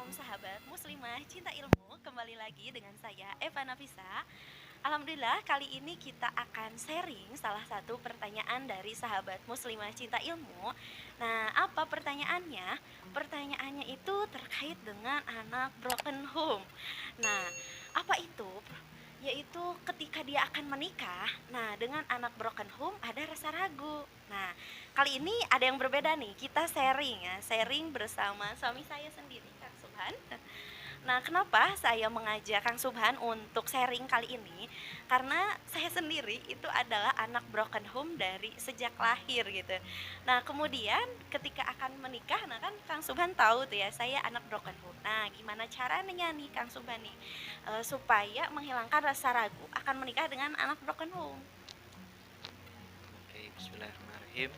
Shalom sahabat muslimah cinta ilmu. Kembali lagi dengan saya Eva Nafisa. Alhamdulillah kali ini kita akan sharing salah satu pertanyaan dari sahabat muslimah cinta ilmu. Nah, apa pertanyaannya? Pertanyaannya itu terkait dengan anak broken home. Nah, apa itu? Yaitu ketika dia akan menikah. Nah, dengan anak broken home ada rasa ragu. Nah, kali ini ada yang berbeda nih. Kita sharing ya, sharing bersama suami saya sendiri, Kang Subhan. Nah, kenapa saya mengajak Kang Subhan untuk sharing kali ini? Karena saya sendiri itu adalah anak broken home dari sejak lahir gitu. Nah, kemudian ketika akan menikah, nah kan Kang Subhan tahu tuh ya, saya anak broken home. Nah, gimana caranya nih Kang Subhan nih supaya menghilangkan rasa ragu akan menikah dengan anak broken home? Oke, bismillahirrahmanirrahim.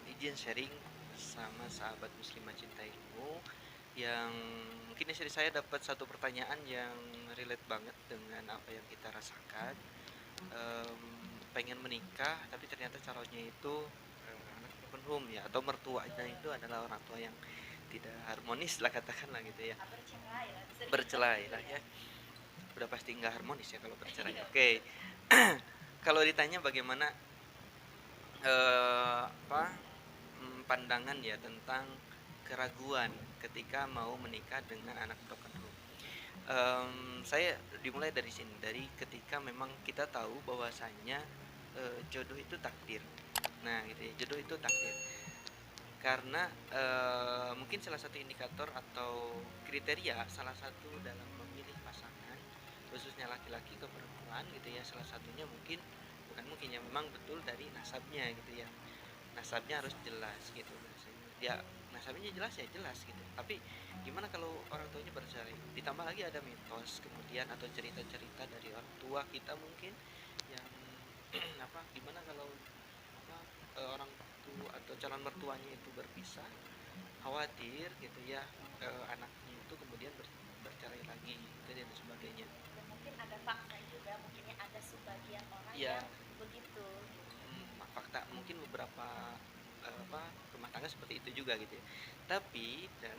Izin sharing sama sahabat muslimah cinta ilmu yang mungkin istri saya dapat satu pertanyaan yang relate banget dengan apa yang kita rasakan. Pengen menikah tapi ternyata calonnya itu anak broken home ya, atau mertuanya itu adalah orang tua yang tidak harmonis lah, katakanlah gitu ya, Bercerai lah, bisa dikatakan bercerai gitu lah ya. ya. Udah pasti nggak harmonis ya kalau bercerai. Iya. Oke. Kalau ditanya bagaimana apa pandangan ya tentang keraguan ketika mau menikah dengan anak broken home. Saya dimulai dari sini, dari ketika memang kita tahu bahwasanya jodoh itu takdir. Nah, gitu ya, jodoh itu takdir. Karena mungkin salah satu indikator atau kriteria, salah satu dalam memilih pasangan, khususnya laki-laki ke perempuan gitu ya, salah satunya mungkin, bukan mungkin ya, memang betul dari nasabnya gitu ya. Nasabnya harus jelas gitu bahasanya. Ya, nasabnya jelas ya jelas gitu. Tapi gimana kalau orang tuanya bercerai? Ditambah lagi ada mitos kemudian atau cerita-cerita dari orang tua kita mungkin yang apa, gimana kalau apa orang tua atau calon mertuanya itu berpisah, khawatir gitu ya, anaknya itu kemudian bercerai lagi gitu dan sebagainya. Dan mungkin ada fakta juga, mungkinnya ada sebagian orang Ya, yang begitu. fakta mungkin beberapa apa rumah tangga seperti itu juga gitu ya. Tapi dan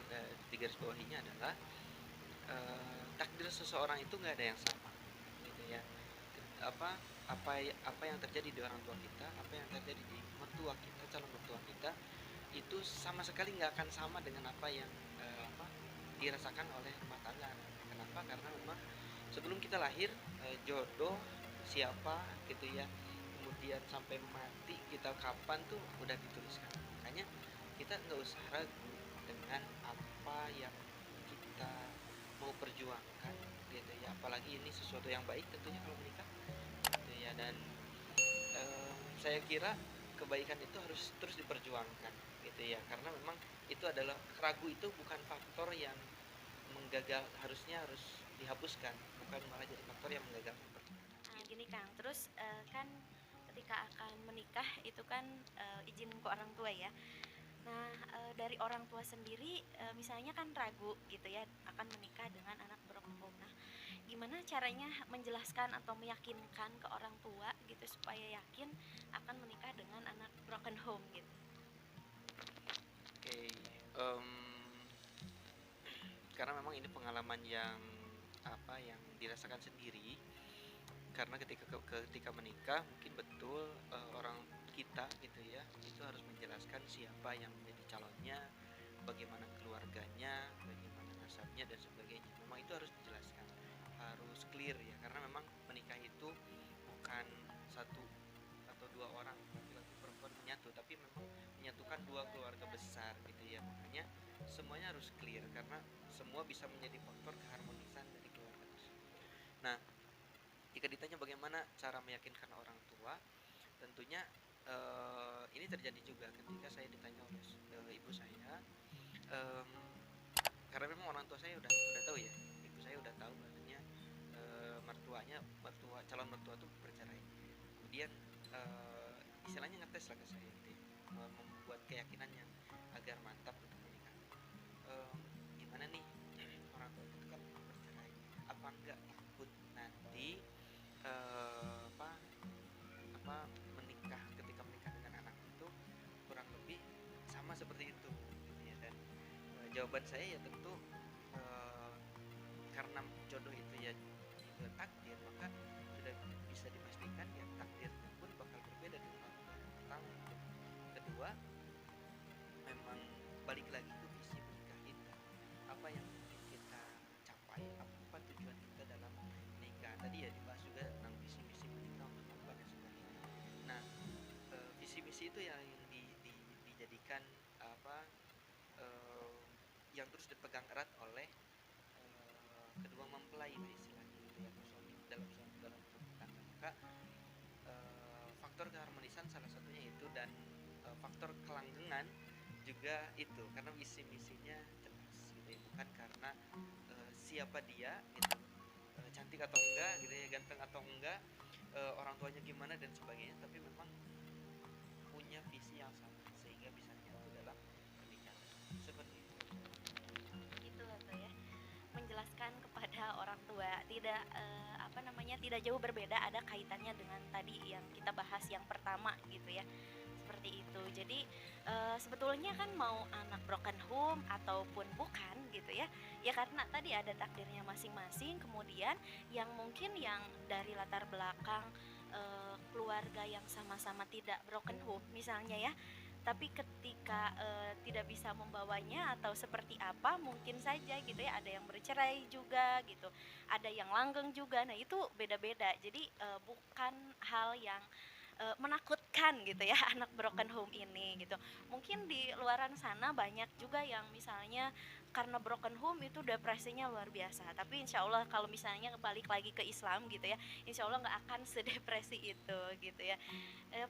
di garis bawahnya adalah takdir seseorang itu nggak ada yang sama gitu ya. Apa apa yang terjadi di orang tua kita, apa yang terjadi di mertua kita, calon mertua kita, itu sama sekali nggak akan sama dengan apa yang apa dirasakan oleh rumah tangga. Kenapa? Karena memang sebelum kita lahir, jodoh siapa gitu ya, kemudian sampai mati kita kapan tuh udah dituliskan. Makanya kita nggak usah ragu dengan apa yang kita mau perjuangkan gitu ya, apalagi ini sesuatu yang baik tentunya kalau menikah gitu ya. Dan saya kira kebaikan itu harus terus diperjuangkan gitu ya, karena memang itu adalah, ragu itu bukan faktor yang menggagal, harusnya harus dihapuskan, bukan malah jadi faktor yang menggagalkan pernikahan Nah, gitu. gini Kang, terus kan ketika akan menikah itu kan izin ke orang tua ya. Nah, dari orang tua sendiri misalnya kan ragu gitu ya akan menikah dengan anak broken home. Nah, gimana caranya menjelaskan atau meyakinkan ke orang tua gitu supaya yakin akan menikah dengan anak broken home gitu. Oke, karena memang ini pengalaman yang apa yang dirasakan sendiri, karena ketika menikah mungkin betul orang kita gitu ya itu harus menjelaskan siapa yang menjadi calonnya, bagaimana keluarganya, bagaimana nasabnya dan sebagainya. Memang itu harus dijelaskan, harus clear ya, karena memang menikah itu bukan satu atau dua orang laki-laki perempuan menyatu, tapi memang menyatukan dua keluarga besar gitu ya. Makanya semuanya harus clear karena semua bisa menjadi faktor keharmonisan dari keluarga tersebut. Nah, jika ditanya bagaimana cara meyakinkan orang tua, tentunya ini terjadi juga ketika saya ditanya oleh ibu saya. em, karena memang orang tua saya udah tahu ya, ibu saya udah tahu bahwasanya mertua calon mertua tuh bercerai. Kemudian istilahnya ngetes lah ke saya gitu ya, membuat keyakinan yang agar mantap untuk menikah. Em, Gimana nih, orang tua itu kan bercerai, apa enggak ikut nanti apa apa menikah, ketika menikah dengan anak itu kurang lebih sama seperti itu gitu ya. Dan jawaban saya ya tentu eh, karena jodoh itu ya juga takdir, maka sudah bisa dipastikan ya takdirnya pun bakal berbeda dengan orang tua yang pertama. Kedua, memang balik lagi ke visi menikah kita, apa yang ingin kita capai, apa tujuan kita dalam menikah. Tadi ya dibahas juga tentang visi misi menikah untuk apa dan sebagainya. Nah, visi misi itu yang dijadikan apa, eh, yang terus dipegang erat oleh kedua mempelai istilahnya gitu ya, suami dalam rumah tangga. Maka faktor keharmonisan salah satunya itu, dan faktor kelanggengan juga itu karena visi misinya jelas gitu ya, bukan karena siapa dia gitu, cantik atau enggak gitu ya, ganteng atau enggak, orang tuanya gimana dan sebagainya, tapi memang punya visi yang sama sehingga bisa nyatu dalam pernikahan seperti itu. Gitu loh tuh ya, menjelaskan kepada orang tua tidak apa namanya, tidak jauh berbeda, ada kaitannya dengan tadi yang kita bahas yang pertama gitu ya, seperti itu. Jadi sebetulnya kan mau anak broken home ataupun bukan gitu ya, ya karena tadi ada takdirnya masing-masing. Kemudian yang mungkin yang dari latar belakang keluarga yang sama-sama tidak broken home misalnya ya, tapi ketika tidak bisa membawanya atau seperti apa, mungkin saja gitu ya, ada yang bercerai juga gitu, ada yang langgeng juga. Nah itu beda-beda, jadi bukan hal yang menakutkan gitu ya anak broken home ini gitu. Mungkin di luaran sana banyak juga yang misalnya karena broken home itu depresinya luar biasa, tapi insya Allah kalau misalnya balik lagi ke Islam gitu ya, insya Allah nggak akan sedepresi itu gitu ya.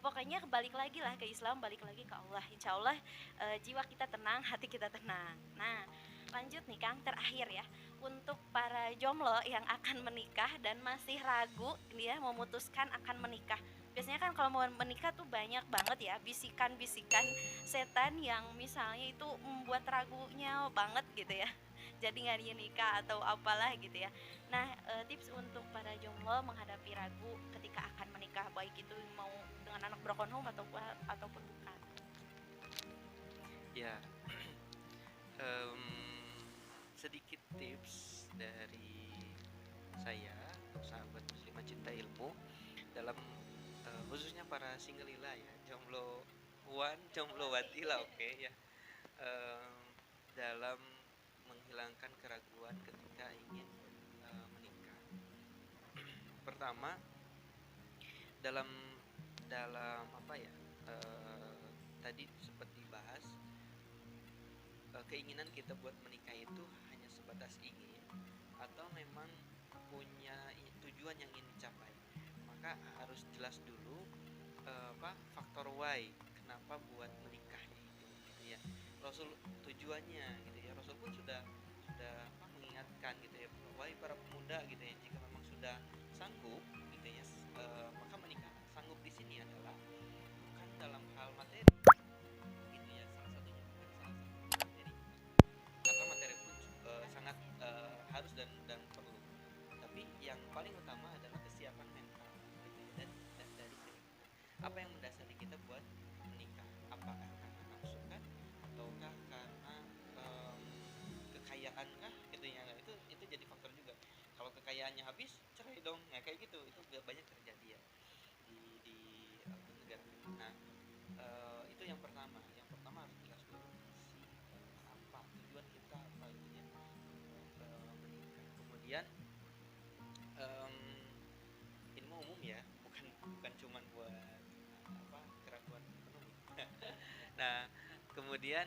Pokoknya balik lagi lah ke Islam, balik lagi ke Allah, insya Allah jiwa kita tenang, hati kita tenang. Nah lanjut nih Kang, terakhir ya, untuk para jomblo yang akan menikah dan masih ragu dia memutuskan akan menikah. Biasanya kan kalau mau menikah tuh banyak banget ya bisikan-bisikan setan yang misalnya itu membuat ragunya banget gitu ya. Jadi nggak dia nikah atau apalah gitu ya. Nah, tips untuk para jomblo menghadapi ragu ketika akan menikah, baik itu mau dengan anak broken home ataupun bukan. Ya, em, sedikit tips dari saya untuk sahabat muslimah cinta ilmu dalam khususnya para single lila ya, jomblo wan, jomblo wati lah, oke ya. Em, Dalam menghilangkan keraguan ketika ingin menikah. Pertama, dalam dalam apa ya, tadi sempat dibahas, keinginan kita buat menikah itu hanya sebatas ingin atau memang punya tujuan yang ingin dicapai. Maka harus jelas dulu faktor why, kenapa buat menikahnya itu gitu ya. Rasul tujuannya gitu ya, Rasul pun sudah mengingatkan gitu ya, wahai para pemuda gitu ya, jika memang sudah sanggup gitu ya, maka menikah. Sanggup di sini adalah bukan dalam hal materi gitu ya, salah satunya bukan salah satu materi, karena materi pun sangat harus dan perlu, tapi yang paling utama adalah kesiapan mental gitu ya, dan dari keinginan apa yang mendasari kita buat menikah, apakah karena nafsu kah ataukah karena em, kekayaan kah gitu ya. Nah, itu jadi faktor juga. Kalau kekayaannya habis, cerai dong ya, kayak gitu. Itu banyak terjadi ya di negara kita. Nah, itu yang pertama. Yang pertama harus jelas dulu visi apa, tujuan kita apa gitu ya, menikah. Kemudian em, ini mau umum ya, bukan bukan cuman buat keraguan ekonomi. Nah, kemudian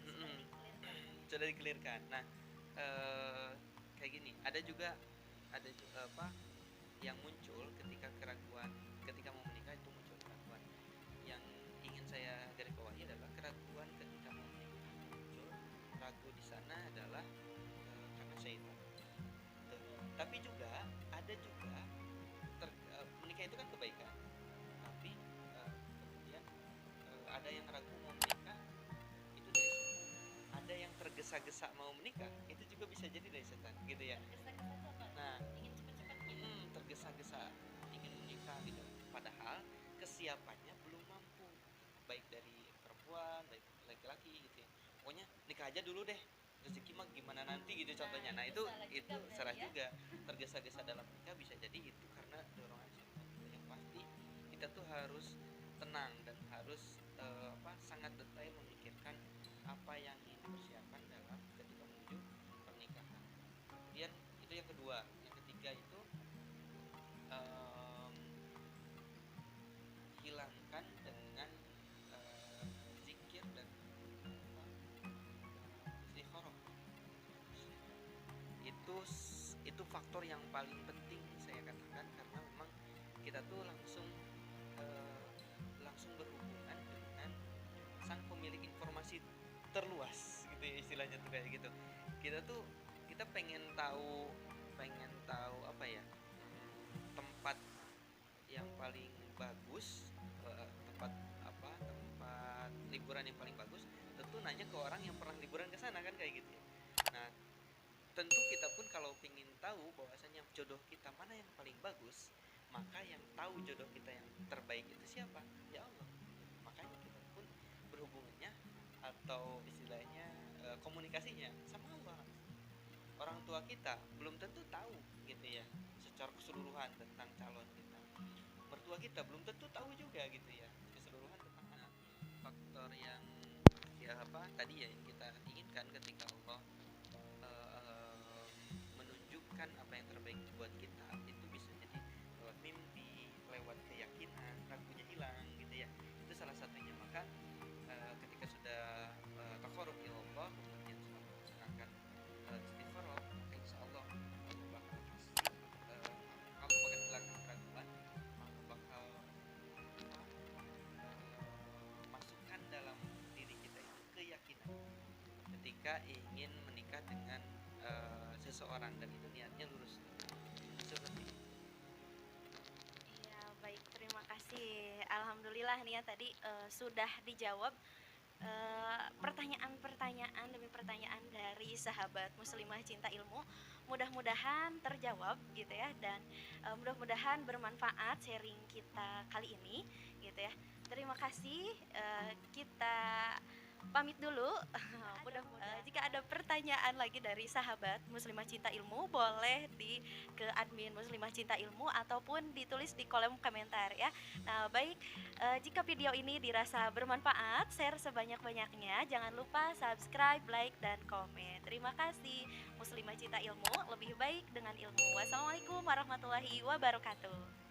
Sudah di-clearkan. sudah dikelirkan. Nah, eh, kayak gini, ada juga yang muncul ketika keraguan, ketika mau menikah itu muncul keraguan. Yang ingin saya garis bawahi adalah keraguan ketika mau menikah muncul, ragu di sana adalah karena syaitan. Tapi juga ada juga menikah itu kan kebaikan, tapi kemudian ada yang ragu mau menikah itu dari setan. Ada yang tergesa-gesa mau menikah itu juga bisa jadi dari setan gitu ya. Tergesa-gesa tuh apa? Nah, Ingin cepet-cepet gitu. tergesa-gesa ingin menikah gitu, padahal kesiapannya belum mampu, baik dari perempuan baik laki-laki gitu ya. Pokoknya nikah aja dulu deh, terus tergesa-gesa dalam nikah bisa jadi itu karena dorongan syaitan. Yang pasti kita tuh harus tenang dan harus sangat detail memikirkan apa yang ingin dipersiapkan dalam ketika menuju pernikahan. Kemudian itu yang kedua. Yang ketiga itu em, hilangkan dengan zikir dan istikharah. Itu faktor yang paling penting saya katakan, karena memang kita tuh eh, langsung berhubungan dengan sang pemilik informasi terluas gitu ya, istilahnya tuh kayak gitu. Kita pengen tahu apa ya, tempat yang paling bagus, tempat liburan yang paling bagus, tentu nanya ke orang yang pernah liburan ke sana kan, kayak gitu ya. Nah, tentu kita pun kalau ingin tahu bahwasanya jodoh kita mana yang paling bagus, maka yang tahu jodoh kita yang terbaik itu siapa? Ya Allah. Makanya kita pun berhubungannya atau istilahnya komunikasinya sama Allah. Orang tua kita belum tentu tahu gitu ya secara keseluruhan tentang calon kita. Mertua kita belum tentu tahu juga gitu ya keseluruhan tentang anak. Faktor yang ya apa tadi ya yang kita inginkan ketika Allah eh, menunjukkan apa yang terbaik buat kita, itu bisa jadi lewat mimpi, lewat keyakinan, ragunya hilang gitu ya. Itu salah satunya. Maka ketika sudah taqarrub ila Allah, kemudian sudah melaksanakan istikharah, maka insya Allah Allah bakal kasih Allah bakal hilangkan keraguan, Allah bakal masukkan dalam diri kita itu keyakinan ketika ingin menikah dengan seseorang, dan itu niatnya lurus seperti itu. Iya, baik, terima kasih. Alhamdulillah nih ya tadi sudah dijawab pertanyaan-pertanyaan demi pertanyaan dari sahabat muslimah cinta ilmu. Mudah-mudahan terjawab gitu ya, dan mudah-mudahan bermanfaat sharing kita kali ini gitu ya. Terima kasih, kita pamit dulu. Jika ada pertanyaan lagi dari sahabat muslimah cinta ilmu, boleh ke admin muslimah cinta ilmu ataupun ditulis di kolom komentar ya. Nah, baik, jika video ini dirasa bermanfaat, share sebanyak-banyaknya. Jangan lupa subscribe, like, dan komen. Terima kasih. Muslimah cinta ilmu, lebih baik dengan ilmu. Wassalamualaikum warahmatullahi wabarakatuh.